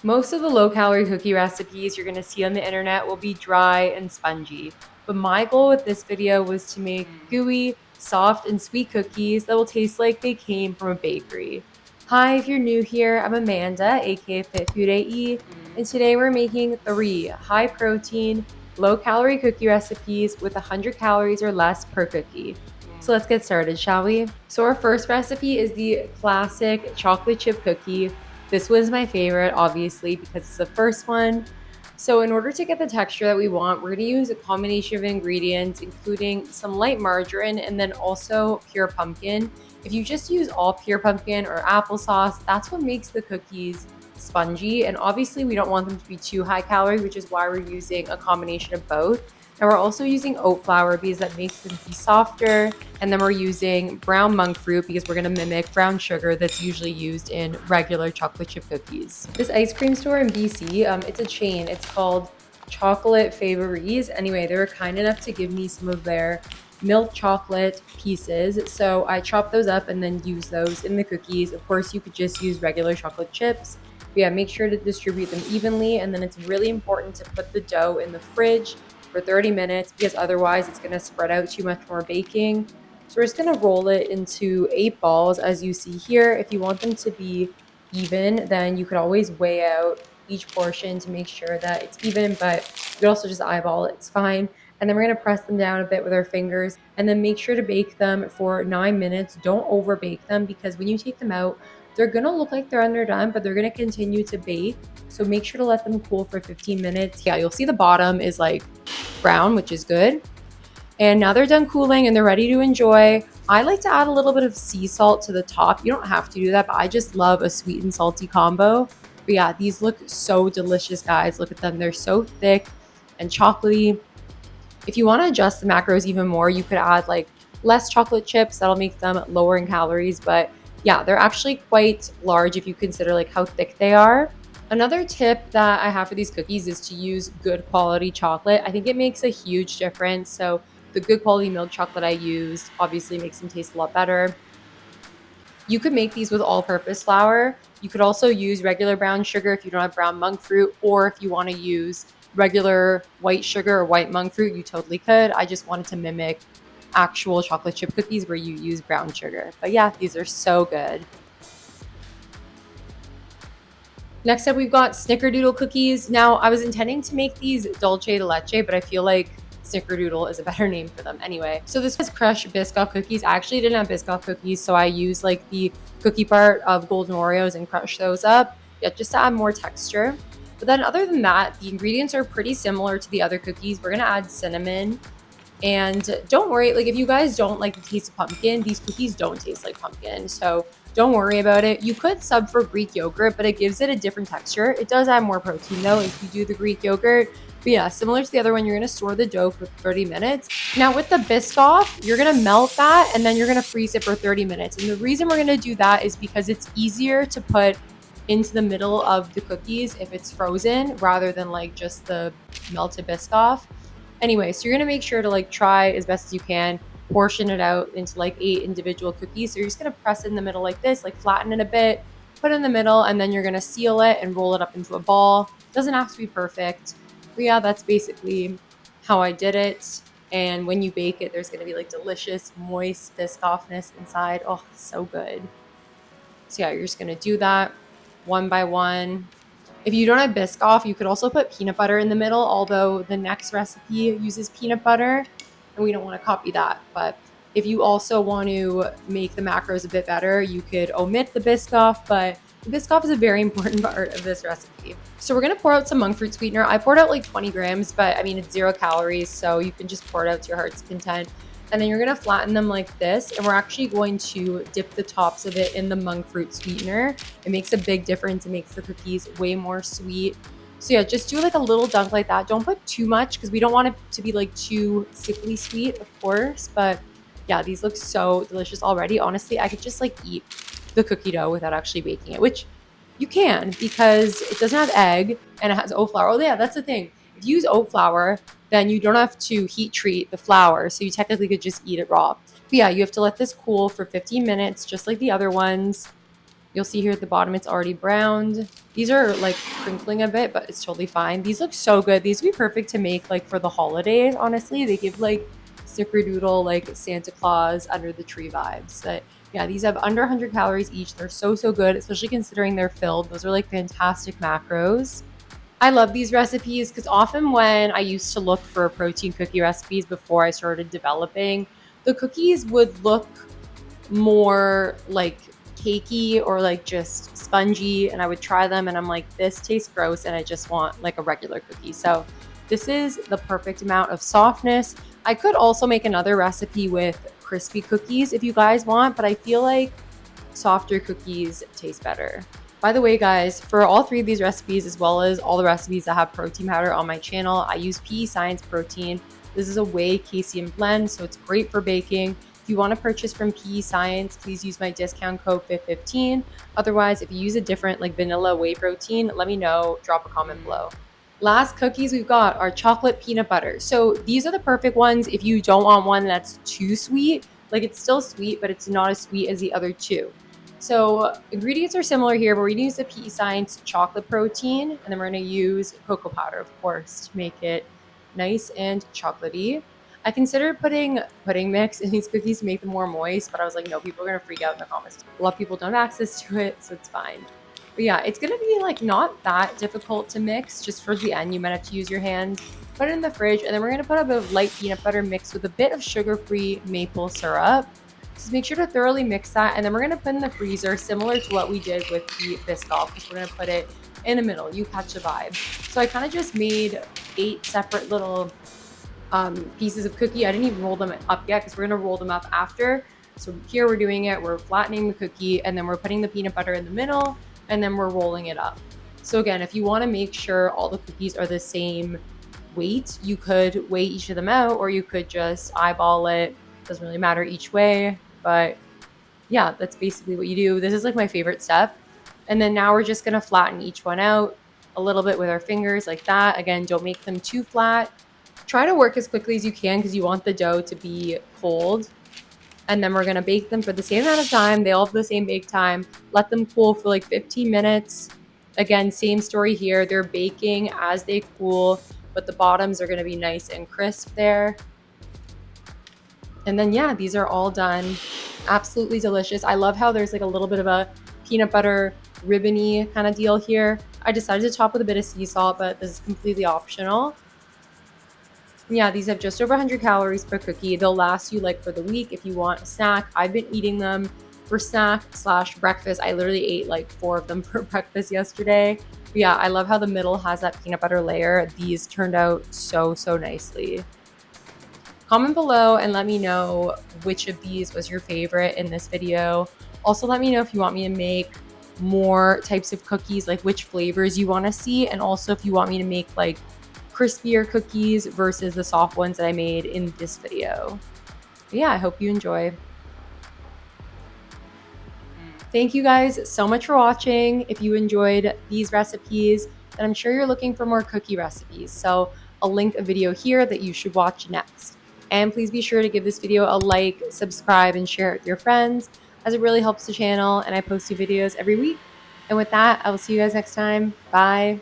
Most of the low-calorie cookie recipes you're going to see on the internet will be dry and spongy, but my goal with this video was to make gooey, soft, and sweet cookies that will taste like they came from a bakery. Hi, if you're new here, I'm Amanda, aka Fit Food AE, and today we're making 3 high-protein, low-calorie cookie recipes with 100 calories or less per cookie. So let's get started, shall we? So our first recipe is the classic chocolate chip cookie. This was my favorite, obviously, because it's the first one. So in order to get the texture that we want, we're going to use a combination of ingredients, including some light margarine and then also pure pumpkin. If you just use all pure pumpkin or applesauce, that's what makes the cookies spongy. And obviously we don't want them to be too high calorie, which is why we're using a combination of both. And we're also using oat flour because that makes them be softer. And then we're using brown monk fruit because we're gonna mimic brown sugar that's usually used in regular chocolate chip cookies. This ice cream store in BC, it's a chain. It's called Chocolate Favories. Anyway, they were kind enough to give me some of their milk chocolate pieces. So I chopped those up and then use those in the cookies. Of course, you could just use regular chocolate chips. But yeah, make sure to distribute them evenly. And then it's really important to put the dough in the fridge for 30 minutes because otherwise it's going to spread out too much more baking. So we're just going to roll it into 8 balls as you see here. If you want them to be even, then you could always weigh out each portion to make sure that it's even, but you could also just eyeball it, it's fine. And then we're going to press them down a bit with our fingers and then make sure to bake them for 9 minutes. Don't over bake them because when you take them out, they're going to look like they're underdone, but they're going to continue to bake. So make sure to let them cool for 15 minutes. Yeah, you'll see the bottom is like brown, which is good. And now they're done cooling and they're ready to enjoy. I like to add a little bit of sea salt to the top. You don't have to do that, but I just love a sweet and salty combo. But yeah, these look so delicious, guys. Look at them. They're so thick and chocolatey. If you want to adjust the macros even more, you could add like less chocolate chips. That'll make them lower in calories. But yeah, they're actually quite large if you consider like how thick they are. Another tip that I have for these cookies is to use good quality chocolate. I think it makes a huge difference. So the good quality milk chocolate I used obviously makes them taste a lot better. You could make these with all-purpose flour. You could also use regular brown sugar if you don't have brown monk fruit, or if you want to use regular white sugar or white monk fruit, you totally could. I just wanted to mimic actual chocolate chip cookies where you use brown sugar. But yeah, these are so good. Next up, we've got Snickerdoodle cookies. Now, I was intending to make these dulce de leche, but I feel like Snickerdoodle is a better name for them anyway. So this is crushed Biscoff cookies. I actually didn't have Biscoff cookies, so I used like the cookie part of golden Oreos and crushed those up, yeah, just to add more texture. But then other than that, the ingredients are pretty similar to the other cookies. We're gonna add cinnamon. And don't worry, like if you guys don't like the taste of pumpkin, these cookies don't taste like pumpkin. So don't worry about it. You could sub for Greek yogurt, but it gives it a different texture. It does add more protein though if you do the Greek yogurt. But yeah, similar to the other one, you're gonna store the dough for 30 minutes. Now with the Biscoff, you're gonna melt that and then you're gonna freeze it for 30 minutes. And the reason we're gonna do that is because it's easier to put into the middle of the cookies if it's frozen rather than like just the melted Biscoff. Anyway, so you're gonna make sure to like try as best as you can, portion it out into like 8 individual cookies. So you're just gonna press it in the middle like this, like flatten it a bit, put it in the middle, and then you're gonna seal it and roll it up into a ball. Doesn't have to be perfect. But yeah, that's basically how I did it. And when you bake it, there's gonna be like delicious, moist Biscoffness inside. Oh, so good. So yeah, you're just gonna do that one by one. If you don't have Biscoff, you could also put peanut butter in the middle, although the next recipe uses peanut butter, and we don't want to copy that. But if you also want to make the macros a bit better, you could omit the Biscoff, but the Biscoff is a very important part of this recipe. So we're going to pour out some monk fruit sweetener. I poured out like 20 grams, but I mean, it's 0 calories, so you can just pour it out to your heart's content. And then you're going to flatten them like this, and we're actually going to dip the tops of it in the monk fruit sweetener. It makes a big difference. It makes the cookies way more sweet. So yeah, just do like a little dunk like that. Don't put too much because we don't want it to be like too sickly sweet, of course. But yeah, these look so delicious already. Honestly, I could just like eat the cookie dough without actually baking it, which you can because it doesn't have egg and it has oat flour. Oh yeah, that's the thing. If you use oat flour, then you don't have to heat treat the flour. So you technically could just eat it raw. But yeah, you have to let this cool for 15 minutes, just like the other ones. You'll see here at the bottom, it's already browned. These are like crinkling a bit, but it's totally fine. These look so good. These would be perfect to make like for the holidays, honestly. They give like Snickerdoodle, like Santa Claus under the tree vibes. But yeah, these have under 100 calories each. They're so, so good, especially considering they're filled. Those are like fantastic macros. I love these recipes because often when I used to look for protein cookie recipes before I started developing, the cookies would look more like cakey or like just spongy, and I would try them and I'm like, this tastes gross and I just want like a regular cookie. So this is the perfect amount of softness. I could also make another recipe with crispy cookies if you guys want, but I feel like softer cookies taste better. By the way, guys, for all three of these recipes, as well as all the recipes that have protein powder on my channel, I use PE Science protein. This is a whey casein blend, so it's great for baking. If you want to purchase from PE Science, please use my discount code FIT15. Otherwise, if you use a different like vanilla whey protein, let me know, drop a comment below. Last cookies we've got are chocolate peanut butter. So these are the perfect ones if you don't want one that's too sweet. Like it's still sweet, but it's not as sweet as the other two. So ingredients are similar here, but we're gonna use the PE Science chocolate protein, and then we're gonna use cocoa powder, of course, to make it nice and chocolatey. I considered putting pudding mix in these cookies to make them more moist, but I was like, no, people are gonna freak out in the comments. A lot of people don't have access to it, so it's fine. But yeah, it's gonna be like not that difficult to mix. Just for the end, you might have to use your hands. Put it in the fridge, and then we're gonna put a bit of light peanut butter mixed with a bit of sugar-free maple syrup. Just make sure to thoroughly mix that, and then we're gonna put in the freezer, similar to what we did with the Biscoff, because we're gonna put it in the middle. You catch the vibe. So I kind of just made 8 separate little pieces of cookie. I didn't even roll them up yet because we're gonna roll them up after. So here we're doing it, we're flattening the cookie, and then we're putting the peanut butter in the middle, and then we're rolling it up. So again, if you want to make sure all the cookies are the same weight, you could weigh each of them out, or you could just eyeball it. Doesn't really matter each way, but yeah, that's basically what you do. This is like my favorite step. And then now we're just gonna flatten each one out a little bit with our fingers like that. Again, don't make them too flat. Try to work as quickly as you can because you want the dough to be cold. And then we're gonna bake them for the same amount of time. They all have the same bake time. Let them cool for like 15 minutes. Again, same story here. They're baking as they cool, but the bottoms are gonna be nice and crisp there. And then yeah, these are all done. Absolutely delicious. I love how there's like a little bit of a peanut butter ribbony kind of deal here. I decided to top with a bit of sea salt, but this is completely optional. Yeah, these have just over 100 calories per cookie. They'll last you like for the week if you want a snack. I've been eating them for snack/breakfast. I literally ate like 4 of them for breakfast yesterday. But yeah, I love how the middle has that peanut butter layer. These turned out so, so nicely. Comment below and let me know which of these was your favorite in this video. Also, let me know if you want me to make more types of cookies, like which flavors you want to see, and also if you want me to make like crispier cookies versus the soft ones that I made in this video. But yeah, I hope you enjoy. Thank you guys so much for watching. If you enjoyed these recipes, then I'm sure you're looking for more cookie recipes. So I'll link a video here that you should watch next. And please be sure to give this video a like, subscribe, and share it with your friends, as it really helps the channel, and I post new videos every week. And with that, I will see you guys next time. Bye.